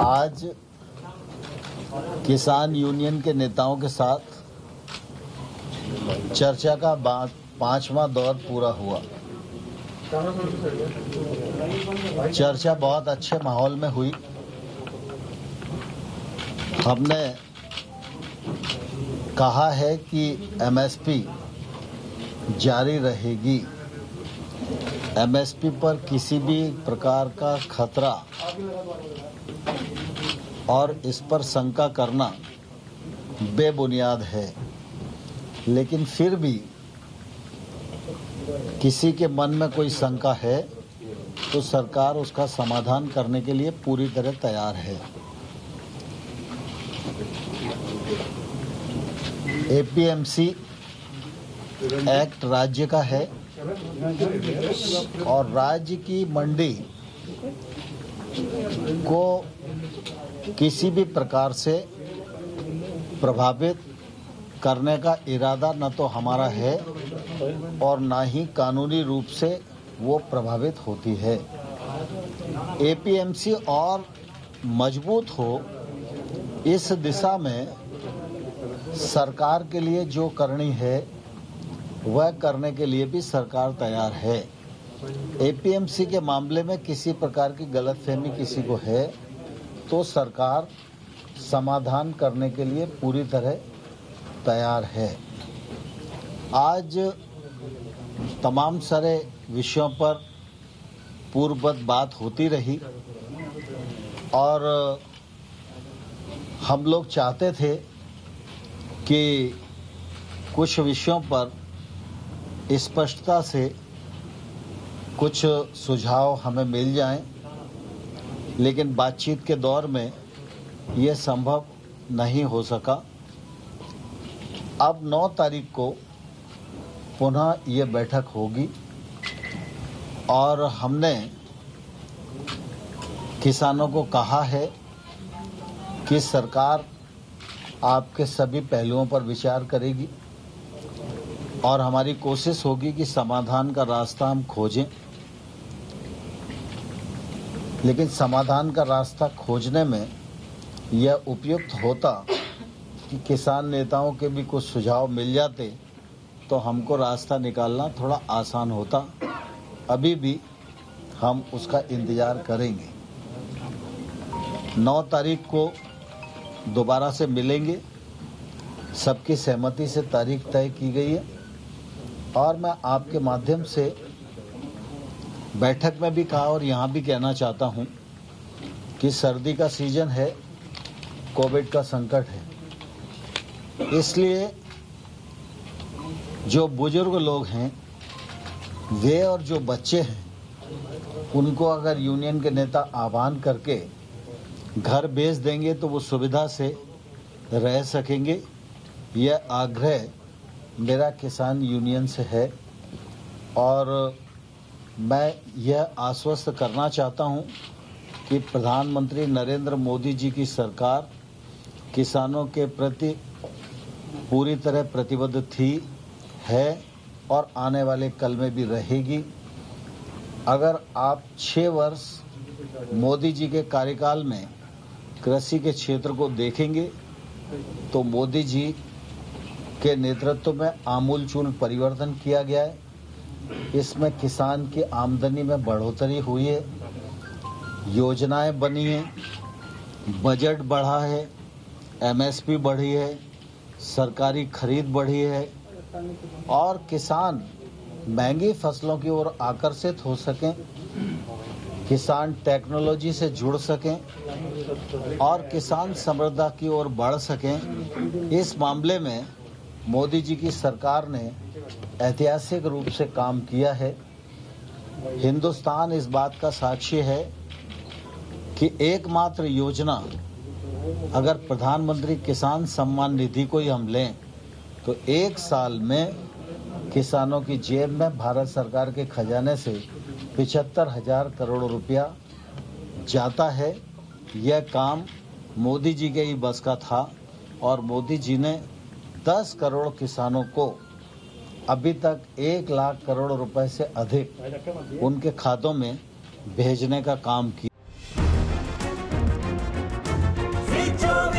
आज किसान यूनियन के नेताओं के साथ चर्चा का 5वां दौर पूरा हुआ। चर्चा बहुत अच्छे माहौल में हुई। हमने कहा है कि एमएसपी जारी रहेगी। एमएसपी पर किसी भी प्रकार का खतरा और इस पर शंका करना बेबुनियाद है, लेकिन फिर भी किसी के मन में कोई शंका है तो सरकार उसका समाधान करने के लिए पूरी तरह तैयार है। एपीएमसी एक्ट राज्य का है और राज्य की मंडी को किसी भी प्रकार से प्रभावित करने का इरादा न तो हमारा है और न ही कानूनी रूप से वो प्रभावित होती है। एपीएमसी और मजबूत हो, इस दिशा में सरकार के लिए जो करनी है वह करने के लिए भी सरकार तैयार है। एपीएमसी के मामले में किसी प्रकार की गलतफहमी किसी को है तो सरकार समाधान करने के लिए पूरी तरह तैयार है। आज तमाम सारे विषयों पर पूर्ववत बात होती रही और हम लोग चाहते थे कि कुछ विषयों पर स्पष्टता से कुछ सुझाव हमें मिल जाएं, लेकिन बातचीत के दौर में यह संभव नहीं हो सका। अब 9 तारीख को पुनः ये बैठक होगी और हमने किसानों को कहा है कि सरकार आपके सभी पहलुओं पर विचार करेगी और हमारी कोशिश होगी कि समाधान का रास्ता हम खोजें, लेकिन समाधान का रास्ता खोजने में यह उपयुक्त होता कि किसान नेताओं के भी कुछ सुझाव मिल जाते तो हमको रास्ता निकालना थोड़ा आसान होता। अभी भी हम उसका इंतज़ार करेंगे। 9 तारीख को दोबारा से मिलेंगे। सबकी सहमति से तारीख तय की गई है और मैं आपके माध्यम से बैठक में भी कहा और यहाँ भी कहना चाहता हूँ कि सर्दी का सीजन है, कोविड का संकट है, इसलिए जो बुजुर्ग लोग हैं वे और जो बच्चे हैं उनको अगर यूनियन के नेता आह्वान करके घर भेज देंगे तो वो सुविधा से रह सकेंगे। यह आग्रह मेरा किसान यूनियन से है और मैं यह आश्वस्त करना चाहता हूं कि प्रधानमंत्री नरेंद्र मोदी जी की सरकार किसानों के प्रति पूरी तरह प्रतिबद्ध थी, है और आने वाले कल में भी रहेगी। अगर आप 6 वर्ष मोदी जी के कार्यकाल में कृषि के क्षेत्र को देखेंगे तो मोदी जी के नेतृत्व में आमूलचूल परिवर्तन किया गया है। इसमें किसान की आमदनी में बढ़ोतरी हुई है, योजनाएं बनी हैं, बजट बढ़ा है, एमएसपी बढ़ी है, सरकारी खरीद बढ़ी है और किसान महंगी फसलों की ओर आकर्षित हो सकें, किसान टेक्नोलॉजी से जुड़ सकें और किसान समृद्धि की ओर बढ़ सकें। इस मामले में मोदी जी की सरकार ने ऐतिहासिक रूप से काम किया है। हिंदुस्तान इस बात का साक्षी है कि एकमात्र योजना अगर प्रधानमंत्री किसान सम्मान निधि को ही हम लें तो 1 साल में किसानों की जेब में भारत सरकार के खजाने से 75,000 करोड़ रुपया जाता है। यह काम मोदी जी के ही बस का था और मोदी जी ने 10 करोड़ किसानों को अभी तक 1 लाख करोड़ रुपए से अधिक उनके खातों में भेजने का काम किया। 24